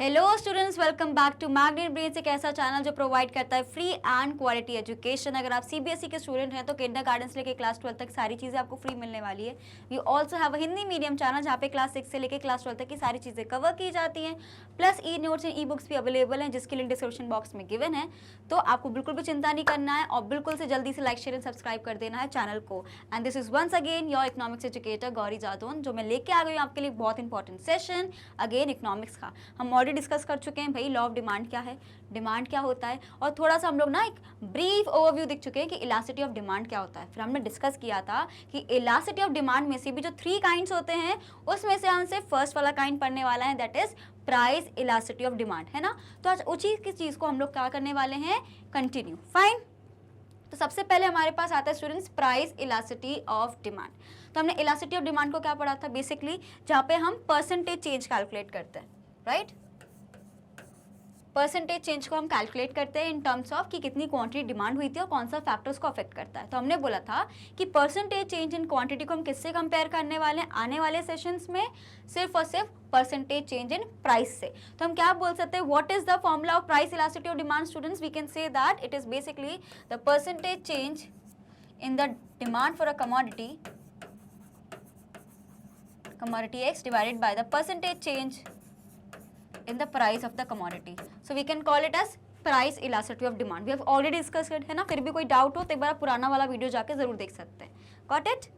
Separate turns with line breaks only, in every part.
Hello students, welcome back to Magnet Brains, एक ऐसा channel जो प्रोवाइड करता है फ्री एंड क्वालिटी एजुकेशन। अगर आप सीबीएसई के स्टूडेंट हैं तो किंडरगार्टन से लेकर क्लास 12 तक सारी चीज़ें आपको फ्री मिलने वाली है। We also have a Hindi medium channel जहाँ पे क्लास 6 से लेकर क्लास 12 तक की सारी चीज़ें कवर की जाती हैं। Plus e notes and e books भी अवेलेबल हैं जिसकी लिंक डिस्क्रिप्शन बॉक्स में गिवन है। तो आपको बिल्कुल भी चिंता नहीं करना है और बिल्कुल से जल्दी से लाइक शेयर एंड सब्सक्राइब कर देना है चैनल को। And this is once again your economics educator Gauri Jadaun, जो मैं लेके आ गई हूँ आपके लिए बहुत इंपॉर्टेंट सेशन अगेन इकोनॉमिक्स का। हम ऑलरेडी डिस्कस कर चुके हैं भाई लॉ ऑफ डिमांड क्या है, डिमांड क्या होता है, और थोड़ा सा हम लोग ना एक ब्रीफ ओवरव्यू देख चुके हैं कि इलास्टिसिटी ऑफ डिमांड क्या होता है। फिर हमने डिस्कस किया था कि इलास्टिसिटी ऑफ डिमांड में से भी जो 3 काइंड्स होते हैं उसमें से हमसे फर्स्ट वाला काइंड पढ़ने वाला है, that is price elasticity of demand, है ना। तो आज उसी की चीज को हम लोग क्या करने वाले हैं, कंटिन्यू। फाइन। तो सबसे पहले हमारे पास आता है students price elasticity of demand. तो हमने इलास्टिसिटी ऑफ डिमांड को क्या पढ़ा था, बेसिकली जहाँ पे हम परसेंटेज चेंज कैलकुलेट करते हैं, राइट। परसेंटेज चेंज को हम कैलकुलेट करते हैं इन टर्म्स ऑफ कि कितनी क्वांटिटी डिमांड हुई थी और कौन सा फैक्टर्स को अफेक्ट करता है। तो हमने बोला था कि परसेंटेज चेंज इन क्वांटिटी को हम किससे कंपेयर करने वाले हैं आने वाले सेशंस में, सिर्फ और सिर्फ परसेंटेज चेंज इन प्राइस से। तो हम क्या बोल सकते हैं, what is the formula of price elasticity of demand students, we can say that it is basically the percentage change in the demand for a commodity X divided by the percentage change in the price of the commodity. So we can call it as price elasticity of demand. We have already discussed it, है ना। फिर भी कोई doubt हो तो एक बार पुराना वाला वीडियो जाके जरूर देख सकते हैं। Got it?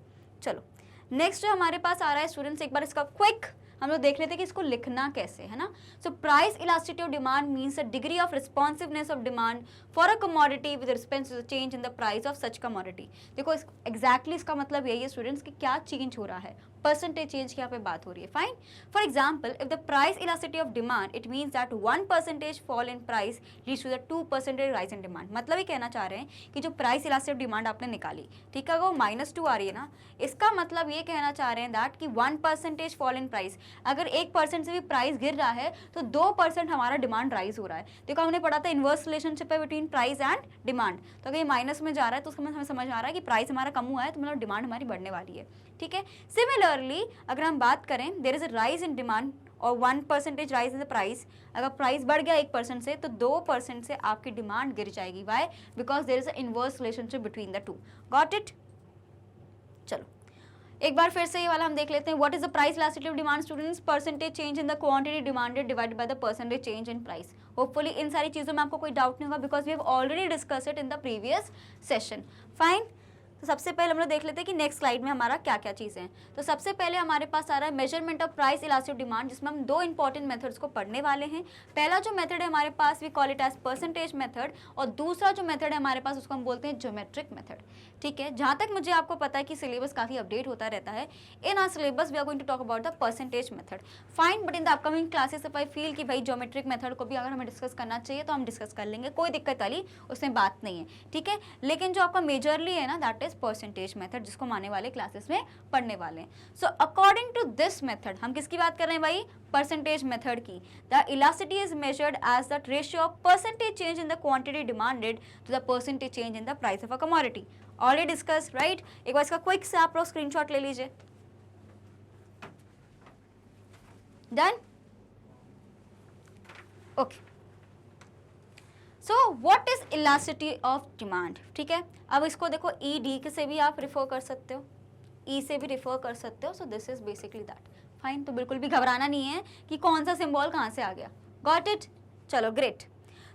चलो नेक्स्ट जो हमारे पास आ रहा है स्टूडेंट्स, एक बार इसका क्विक हम लोग देख लेते हैं कि इसको लिखना कैसे, है ना। So price elasticity of demand means the degree of responsiveness of demand for a commodity with respect to the change in the price of such commodity. देखो एग्जैक्टली इसका मतलब यही है स्टूडेंट्स कि क्या चेंज हो रहा है, परसेंटेज चेंज की यहाँ पे बात हो रही है। Fine. For example if the price elasticity of demand it means that 1% fall in price leads to the 2% rise in demand. मतलब ये कहना चाह रहे हैं कि जो प्राइस इलास्टिसिटी ऑफ डिमांड आपने निकाली, ठीक है, वो -2 आ रही है ना, इसका मतलब ये कहना चाह रहे हैं दैट कि 1% फॉल इन प्राइस, अगर 1% से भी प्राइस गिर रहा है तो 2% हमारा डिमांड राइज हो रहा है। देखो हमने पढ़ा था इनवर्स रिलेशनशिप है बिटवीन प्राइस एंड डिमांड। तो अगर ये माइनस में जा रहा है तो उसका मतलब हमें समझ आ रहा है कि प्राइस हमारा कम हुआ है तो मतलब डिमांड हमारी बढ़ने वाली है, ठीक है। सिमिलरली अगर हम बात करें there is a rise in demand और 1% राइज इन द प्राइस, अगर प्राइस बढ़ गया 1% से तो 2% से आपकी डिमांड गिर जाएगी। Why? Because there is a inverse relationship between the two. Got it? चलो एक बार फिर से ये वाला हम देख लेते हैं। What is the price elasticity of demand students, percentage change in the quantity demanded divided by the percentage change in price. Hopefully इन सारी चीजों में आपको कोई डाउट नहीं होगा because we have already discuss it in the previous session. Fine. तो सबसे पहले हम लोग देख लेते हैं कि नेक्स्ट स्लाइड में हमारा क्या क्या चीज़ें हैं। तो सबसे पहले हमारे पास आ रहा है measurement of price elasticity of demand, जिसमें हम 2 इंपॉर्टेंट मेथड्स को पढ़ने वाले हैं। पहला जो मेथड है हमारे पास we call it as percentage method, और दूसरा जो मेथड है हमारे पास उसको हम बोलते हैं ज्योमेट्रिक मेथड, ठीक है। जहाँ तक मुझे आपको पता है कि सिलेबस काफ़ी अपडेट होता रहता है, in our syllabus we are going to talk about the percentage method. Fine. But in the upcoming classes if I feel कि भाई ज्योमेट्रिक मेथड को भी अगर हमें डिस्कस करना चाहिए तो हम डिस्कस कर लेंगे, कोई दिक्कत वाली उसमें बात नहीं है, ठीक है। लेकिन जो आपका मेजरली है ना दैट इज परसेंटेज मेथड, जिसको हम आने वाले क्लासेस में पढ़ने वाले हैं। So according to this method हम किसकी बात कर रहे हैं भाई, परसेंटेज मेथड की। The elasticity is measured as the ratio of percentage change in the quantity demanded to the percentage change in the price of a commodity. Already discuss, right. एक बार इसका क्विक से आप लोग स्क्रीनशॉट ले लीजिए। Done? Okay. So what is elasticity of demand, ठीक है। अब इसको देखो ई डी से भी आप रिफर कर सकते हो, ई से भी रिफर कर सकते हो। So this is basically that. Fine. तो बिल्कुल भी घबराना नहीं है कि कौन सा सिंबल कहाँ से आ गया। Got it? चलो ग्रेट।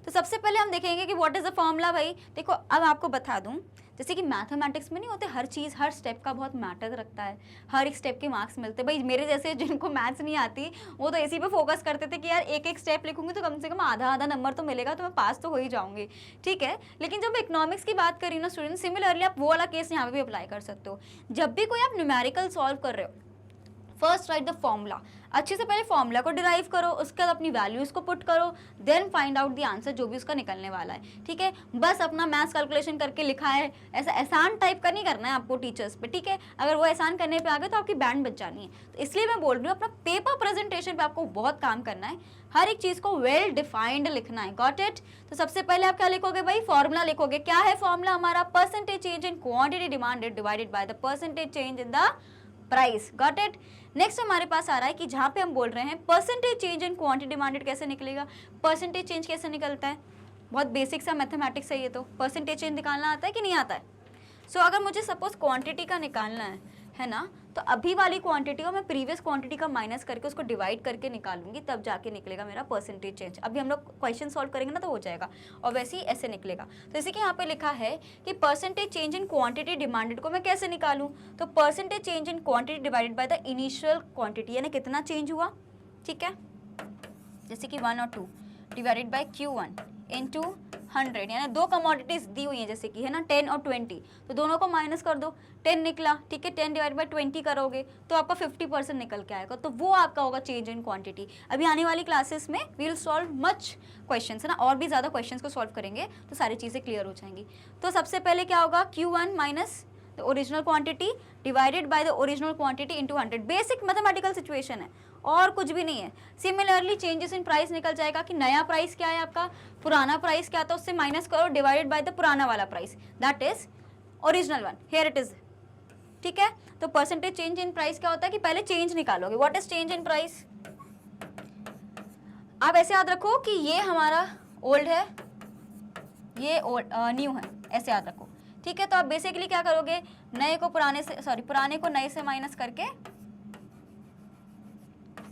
तो सबसे पहले हम देखेंगे कि व्हाट इज द फॉर्मूला। भाई देखो अब आपको बता दूं, जैसे कि मैथमेटिक्स में नहीं होते, हर चीज़ हर स्टेप का बहुत मैटर रखता है, हर एक स्टेप के मार्क्स मिलते हैं। भाई मेरे जैसे जिनको मैथ्स नहीं आती वो तो इसी पे फोकस करते थे कि यार एक एक स्टेप लिखूंगी तो कम से कम आधा आधा नंबर तो मिलेगा, तो मैं पास तो हो ही जाऊंगी, ठीक है। लेकिन जब इकोनॉमिक्स की बात करी ना स्टूडेंट, सिमिलरली आप वो वाला केस यहाँ पे भी अप्लाई कर सकते हो। जब भी कोई आप न्यूमेरिकल सॉल्व कर रहे हो, फर्स्ट राइट द फॉर्मूला, अच्छे से पहले फॉर्मूला को डिराइव करो, उसके बाद अपनी वैल्यूज को पुट करो, then find out the answer जो भी उसका निकलने वाला है, ठीक है। बस अपना मैथ्स कैलकुलेशन करके लिखा है, ऐसा एहसान टाइप का नहीं करना है आपको टीचर्स पे, ठीक है। अगर वो एहसान करने पे आ गए तो आपकी बैंड बच जानी है। तो इसलिए मैं बोल रही हूँ अपना पेपर प्रेजेंटेशन पे आपको बहुत काम करना है, हर एक चीज को वेल डिफाइंड लिखना है। Got it? तो सबसे पहले आप क्या लिखोगे भाई, फॉर्मूला लिखोगे। क्या है फॉर्मूला हमारा, percentage change in quantity demanded divided by the percentage change in the price. Got it? Next हमारे पास आ रहा है कि जहाँ पे हम बोल रहे हैं percentage change in quantity demanded कैसे निकलेगा, परसेंटेज चेंज कैसे निकलता है, बहुत बेसिक सा मैथमेटिक्स है ये तो, परसेंटेज चेंज निकालना आता है कि नहीं आता है। सो अगर मुझे सपोज क्वांटिटी का निकालना है ना, तो अभी वाली क्वांटिटी को मैं प्रीवियस क्वांटिटी का माइनस करके उसको डिवाइड करके निकालूंगी, तब जाके निकलेगा मेरा परसेंटेज चेंज। अभी हम लोग क्वेश्चन सॉल्व करेंगे ना तो हो जाएगा, और वैसे ही ऐसे निकलेगा। तो जैसे कि यहाँ पे लिखा है कि percentage change in quantity demanded को मैं कैसे निकालूं, तो percentage change in quantity divided by the initial quantity, यानी कितना चेंज हुआ, ठीक है, जैसे कि 1 और 2 डिवाइडेड बाय Q1 इंटू 100, यानी दो कमोडिटीज दी हुई हैं जैसे कि है ना 10 और 20, तो दोनों को माइनस कर दो, 10 निकला, ठीक है, 10 डिवाइड बाय 20 करोगे तो आपका 50% निकल के आएगा, तो वो आपका होगा चेंज इन क्वांटिटी। अभी आने वाली क्लासेस में we will solve much questions, है ना, और भी ज़्यादा क्वेश्चंस को सॉल्व करेंगे तो सारी चीज़ें क्लियर हो जाएंगी। तो सबसे पहले क्या होगा, Q1 minus the original quantity divided by the original quantity into 100, basic mathematical situation है और कुछ भी नहीं है। सिमिलरली चेंजेस इन प्राइस निकल जाएगा कि नया प्राइस क्या है आपका, पुराना प्राइस क्या था उससे माइनस करो, डिवाइडेड बाय द पुराना वाला price, that is original one, here it is, ठीक है। तो परसेंटेज चेंज इन प्राइस क्या होता है कि पहले चेंज निकालोगे, what is change in price. आप ऐसे याद रखो कि ये हमारा ओल्ड है, ये न्यू है, ऐसे याद रखो, ठीक है। तो आप बेसिकली क्या करोगे, नए को पुराने से, सॉरी पुराने को नए से माइनस करके,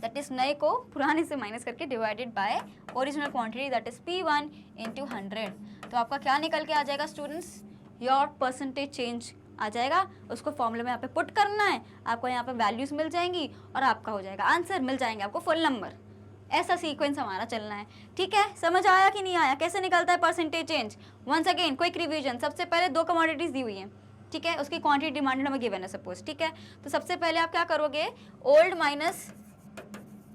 दैट इज नए को पुराने से माइनस करके divided by original quantity, that is P1 into 100। तो आपका क्या निकल के आ जाएगा स्टूडेंट्स, योर परसेंटेज चेंज आ जाएगा, उसको फॉर्मूले में यहाँ पे पुट करना है, आपको यहाँ पे वैल्यूज मिल जाएंगी और आपका हो जाएगा आंसर, मिल जाएंगे आपको फुल नंबर। ऐसा सीक्वेंस हमारा चलना है, ठीक है। समझ आया कि नहीं आया, कैसे निकलता है percentage change. Once again quick revision, सबसे पहले दो कमोडिटीज दी हुई हैं, ठीक है, उसकी क्वांटिटी डिमांडेड हमें गिवन है सपोज, ठीक है। तो सबसे पहले आप क्या करोगे, ओल्ड माइनस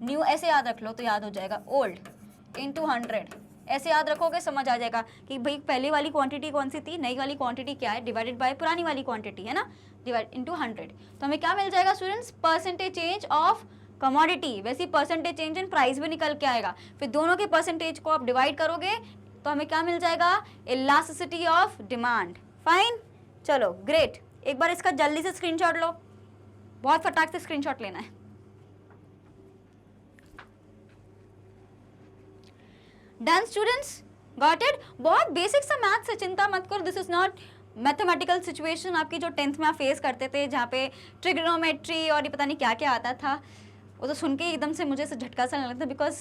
न्यू, ऐसे याद रख लो तो याद हो जाएगा, ओल्ड इंटू 100, ऐसे याद रखोगे समझ आ जाएगा कि भाई पहले वाली क्वांटिटी कौन सी थी, नई वाली क्वांटिटी क्या है, डिवाइडेड बाय पुरानी वाली क्वांटिटी, है ना, डिवाइड इंटू 100। तो हमें क्या मिल जाएगा students, percentage change of commodity. वैसे परसेंटेज चेंज इन प्राइस भी निकल के आएगा, फिर दोनों के परसेंटेज को आप डिवाइड करोगे तो हमें क्या मिल जाएगा, इलास्टिसिटी ऑफ डिमांड। फाइन, चलो ग्रेट, एक बार इसका जल्दी से स्क्रीनशॉट लो, बहुत फटाक से स्क्रीनशॉट लेना है। Done students, got it. बहुत बेसिक सा मैथ्स है, चिंता मत करो, this is not mathematical situation आपकी जो 10th में आप फेस करते थे, जहाँ पे ट्रिग्नोमेट्री और ये पता नहीं क्या क्या आता था, वो तो सुन के एकदम से मुझे झटका सा लगता था, because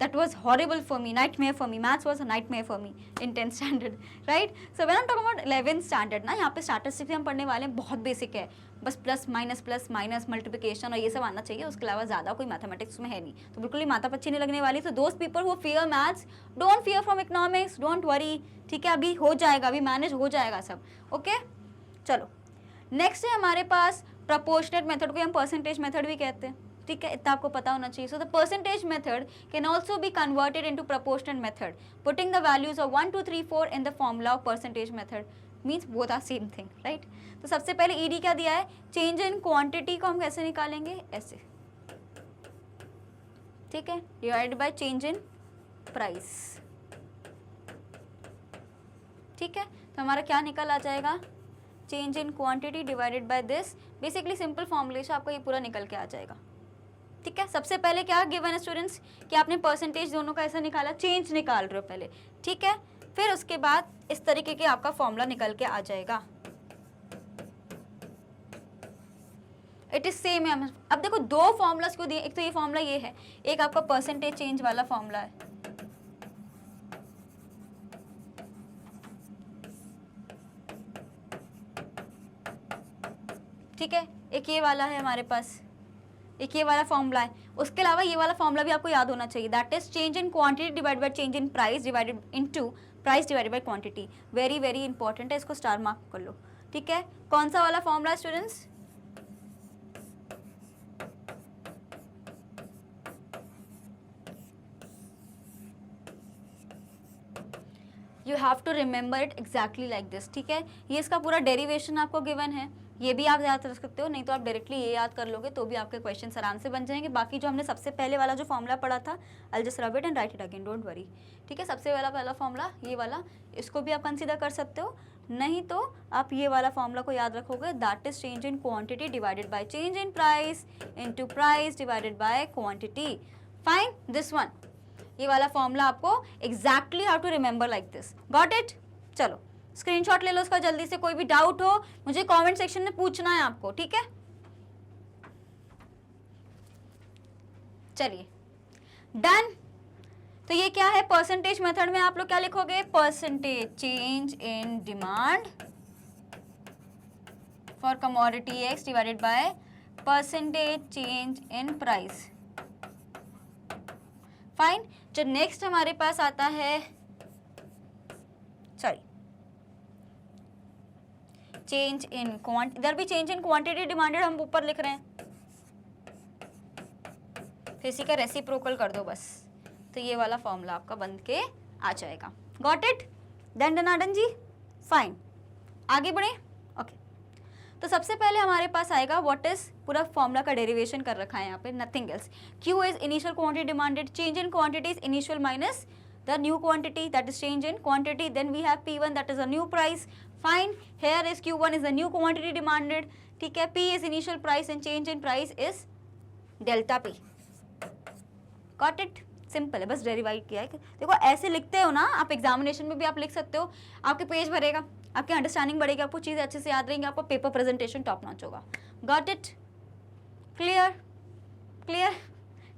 that was horrible for me, nightmare for me, maths was a nightmare for me in 10th standard, right. So when I am talking about 11th standard ना, यहाँ पे स्टैटिस्टिक्स हम पढ़ने वाले हैं, बहुत बेसिक है, बस प्लस माइनस मल्टीप्लिकेशन और ये सब आना चाहिए, उसके अलावा ज़्यादा कोई मैथमेटिक्स में है नहीं, तो बिल्कुल ही माथा पच्ची नहीं लगने वाली। तो दोस्त people who fear maths, don't fear from economics, don't worry, ठीक है, अभी हो जाएगा, अभी मैनेज हो जाएगा सब, ओके। चलो नेक्स्ट है हमारे पास प्रपोर्शनेट मेथड को हम परसेंटेज मेथड भी कहते हैं, ठीक है, इतना आपको पता होना चाहिए। So the percentage method can also be converted into proportionate method, putting the values of 1 2 3 4 in the formula of percentage method, means both are same thing, right. तो सबसे पहले ईडी क्या दिया है, चेंज इन क्वांटिटी को हम कैसे निकालेंगे, ऐसे, ठीक है, divided by change in price, ठीक है। तो हमारा क्या निकल आ जाएगा, change in quantity divided by this, basically simple फॉर्मूले से आपको ये पूरा निकल के आ जाएगा, ठीक है। सबसे पहले क्या गिवन है स्टूडेंट्स कि आपने परसेंटेज दोनों का ऐसा निकाला, चेंज निकाल रहे हो पहले, ठीक है, फिर उसके बाद इस तरीके के आपका फॉर्मूला निकल के आ जाएगा, इट इज सेम है। अब देखो दो फॉर्मूलास को दिए, एक तो ये फॉर्मूला ये है, एक आपका परसेंटेज चेंज वाला फॉर्मूला है, ठीक है, एक ये वाला है हमारे पास, एक ये वाला फॉर्मूला है, उसके अलावा ये वाला फॉर्मूला भी आपको याद होना चाहिए, that is change in quantity divided by change in price divided into price divided by quantity, very very important है, इसको स्टार मार्क कर लो, ठीक है। कौन सा वाला फॉर्मूला है students, you have to remember it exactly like this, ठीक है। ये इसका पूरा डेरिवेशन आपको गिवन है, ये भी आप याद रख सकते हो, नहीं तो आप डायरेक्टली ये याद कर लोगे तो भी आपके क्वेश्चन आराम से बन जाएंगे। बाकी जो हमने सबसे पहले वाला जो फॉर्मूला पढ़ा था, I just rub it and right it again, don't worry, ठीक है। सबसे पहला फॉर्मूला ये वाला, इसको भी आप कंसीडर कर सकते हो, नहीं तो आप ये वाला फॉर्मूला को याद रखोगे, that is change in quantity divided by change in price into price divided by quantity. Fine, this one, ये वाला फॉर्मूला आपको exactly how to remember like this. Got it? चलो स्क्रीनशॉट ले लो उसका जल्दी से, कोई भी डाउट हो मुझे कमेंट सेक्शन में पूछना है आपको, ठीक है? चलिए डन। तो ये क्या है, परसेंटेज मेथड में आप लोग क्या लिखोगे, percentage change in demand for commodity x divided by percentage change in price. Fine, जो नेक्स्ट हमारे पास आता है, सॉरी, चेंज इन क्वांटिटी, इधर भी चेंज इन क्वांटिटी डिमांडेड हम ऊपर लिख रहे हैं, फिर इसी का रेसिप्रोकल कर दो बस, तो ये वाला फॉर्मूला आपका बन के आ जाएगा। Got it? डन डनाडन जी, फाइन, आगे बढ़े। ओके, तो सबसे पहले हमारे पास आएगा व्हाट इज, पूरा फॉर्मूला का डेरिवेशन कर रखा है यहाँ पे, nothing else. Q is initial quantity demanded, change in quantity is initial minus the new quantity, that is change in quantity, then we have P1, that is a new price. Fine, here is Q1 is the new quantity demanded, ठीक है? P is initial price and change in price is delta P. Got it? Simple है, बस डेरिवाइव किया है। देखो ऐसे लिखते हो ना आप, एग्जामिनेशन में भी आप लिख सकते हो, आपके पेज भरेगा, आपकी अंडरस्टैंडिंग बढ़ेगी, आपको चीज़ें अच्छे से याद रहेंगी, आपका पेपर प्रेजेंटेशन टॉप नॉच होगा। Got it? Clear? Clear?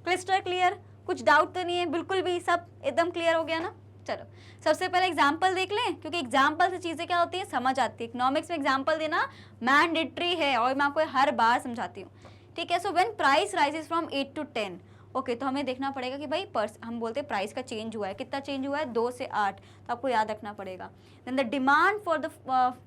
Clyster clear? कुछ डाउट तो नहीं है? बिल्कुल भी सब एकदम क्लियर हो गया ना? चलो सबसे पहले एग्जाम्पल देख लें, क्योंकि एग्जाम्पल से चीज़ें क्या होती हैं समझ आती है। इकोनॉमिक्स में एग्जाम्पल देना मैंडेटरी है और मैं आपको हर बार समझाती हूँ, ठीक है? So when price rises from 8 to 10, okay, तो हमें देखना पड़ेगा कि भाई हम बोलते हैं प्राइस का चेंज हुआ है, कितना चेंज हुआ है, 2 से 8, तो आपको याद रखना पड़ेगा। Then the demand for the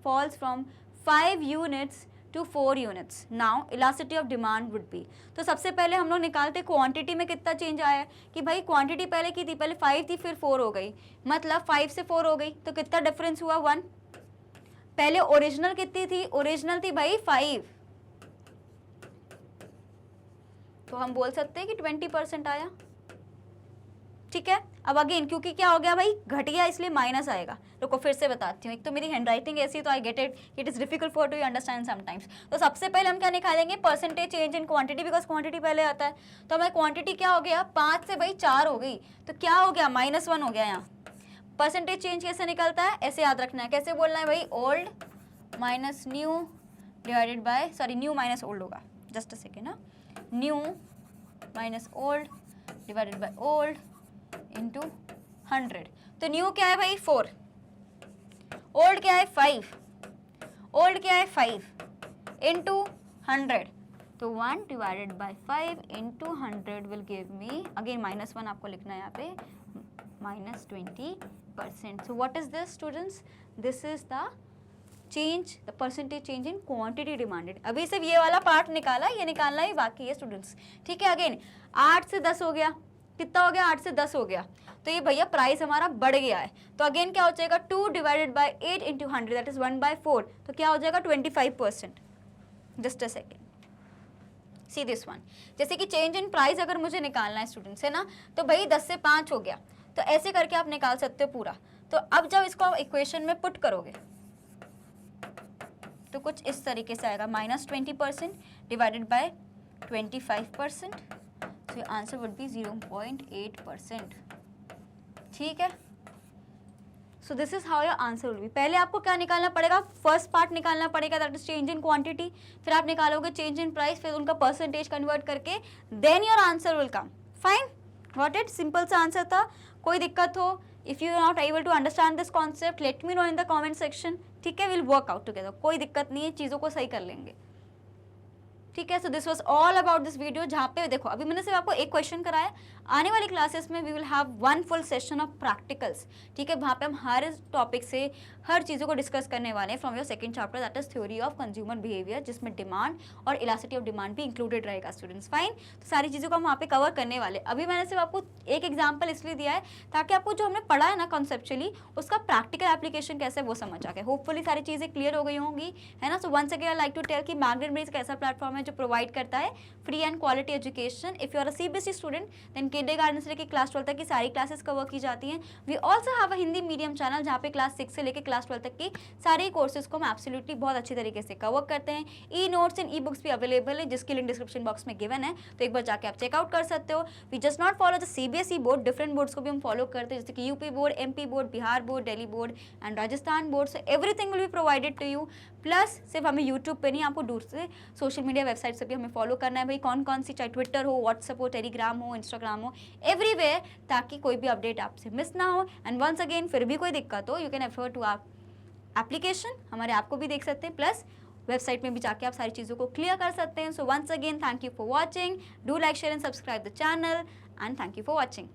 falls from 5 units to 4 units. Now elasticity of demand would be, तो सबसे पहले हम लोग निकालते क्वांटिटी में कितना चेंज आया है, कि भाई क्वांटिटी पहले की थी, पहले 5 थी फिर 4 हो गई, मतलब 5 से 4 हो गई, तो कितना डिफरेंस हुआ 1। पहले ओरिजिनल कितनी थी, ओरिजिनल थी भाई 5, तो हम बोल सकते हैं कि 20% आया, ठीक है? अब अगेन क्योंकि क्या हो गया भाई, घट गया, इसलिए माइनस आएगा। रुको फिर से बताती हूँ, एक तो मेरी हैंड राइटिंग ऐसी, तो I get it, it is difficult for to understand sometimes. तो सबसे पहले हम क्या निकालेंगे, percentage change in quantity, because quantity पहले आता है। तो हमारी क्वांटिटी क्या हो गया, 5 से भाई 4 हो गई, तो क्या हो गया, -1 हो गया यहाँ। परसेंटेज चेंज कैसे निकलता है, ऐसे याद रखना है, कैसे बोलना है भाई, old minus nu divided by, sorry new minus old होगा, जस्ट अ सेकेंड ना, new minus old divided by old into 100। तो न्यू क्या है भाई 4, ओल्ड क्या है 5, ओल्ड क्या है 5 इंटू 100, तो 1 divided by 5 into 100 will give me, again -1 आपको लिखना है यहाँ पे, -20%। So what is this students, this is the change, the percentage change in quantity demanded. अभी सिर्फ ये वाला पार्ट निकाला, ये निकालना ही बाकी है स्टूडेंट्स, ठीक है? अगेन 8 से 10 हो गया, कितना हो गया, 8 से 10 हो गया, तो ये भैया प्राइस हमारा बढ़ गया है, तो अगेन क्या हो जाएगा, 2 divided by 8 into 100, that is 1/4, तो क्या हो जाएगा 25%। Just a second, see this one, जैसे कि चेंज इन प्राइस अगर मुझे निकालना है स्टूडेंट्स, है ना, तो भाई 10 से 5 हो गया, तो ऐसे करके आप निकाल सकते हो पूरा। तो अब जब इसको इक्वेशन में पुट करोगे तो कुछ इस तरीके से आएगा, -20% divided by 25%, so your answer would be 0.8%, ठीक है? So this is how your answer will be। पहले आपको क्या निकालना पड़ेगा, फर्स्ट पार्ट निकालना पड़ेगा, that is change in quantity, फिर आप निकालोगे चेंज इन प्राइस, फिर उनका परसेंटेज कन्वर्ट करके, then your answer will come. Fine, got it? Simple सा आंसर था। कोई दिक्कत हो, if you are not able to understand this concept, let me know in the comment section, ठीक है? विल वर्क आउट टुगेदर, कोई दिक्कत नहीं है, चीज़ों को सही कर लेंगे, ठीक है? So this was all about this video, जहाँ पे देखो अभी मैंने सिर्फ आपको एक क्वेश्चन कराया, आने वाली क्लासेस में we will have 1 full session of practicals, ठीक है? वहाँ पे हम हर टॉपिक से हर चीज़ों को डिस्कस करने वाले हैं from your second chapter, that is theory of consumer behaviour, जिसमें डिमांड और इलास्टिसिटी ऑफ डिमांड भी इंक्लूडेड रहेगा स्टूडेंट्स। फाइन, तो सारी चीज़ों को हम वहाँ पे कवर करने वाले। अभी मैंने सिर्फ आपको एक एग्जाम्पल इसलिए दिया है ताकि आपको जो हमने पढ़ा है ना कॉन्सेप्चुअली, उसका प्रैक्टिकल एप्लीकेशन कैसे वो समझ आ गया। होपफुली सारी चीज़ें क्लियर हो गई होंगी, है ना? So once again I like to tell कि मैग्नेट ब्रिज एक ऐसा प्लेटफॉर्म है हमें जो प्रोवाइड करता है free and quality education. If you are a CBSE student then kindergarten से लेकर क्लास 12 तक की सारी क्लासेस कवर की जाती हैं। We also have a Hindi medium channel जहाँ पे क्लास 6 से लेकर क्लास 12 तक की सारी कोर्सेज को हम एब्सोल्युटली बहुत अच्छी तरीके से कवर करते हैं। E notes and e books भी अवेलेबल है जिसकी लिंक डिस्क्रिप्शन बॉक्स में गिवन है, तो एक बार जाके आप चेकआउट कर सकते हो। We just not follow the CBSE board, different boards को भी हम फॉलो करते हैं जैसे कि UP board, MP board, Bihar board, Delhi board and Rajasthan board. So everything will be provided to you. Plus सिर्फ हमें यूट्यूब पे नहीं, आपको दूसरे सोशल मीडिया वेबसाइट से भी हमें फॉलो करना है भाई, कौन कौन सी, चाहे ट्विटर हो, व्हाट्सएप हो, टेलीग्राम हो, इंस्टाग्राम हो, एवरीवेयर, ताकि कोई भी अपडेट आपसे मिस ना हो। एंड वंस अगेन फिर भी कोई दिक्कत हो you can refer to our application, हमारे ऐप को भी देख सकते हैं, प्लस वेबसाइट में भी जाके आप सारी चीज़ों को क्लियर कर सकते हैं। So once again thank you for watching, do like share and subscribe the channel and thank you for watching.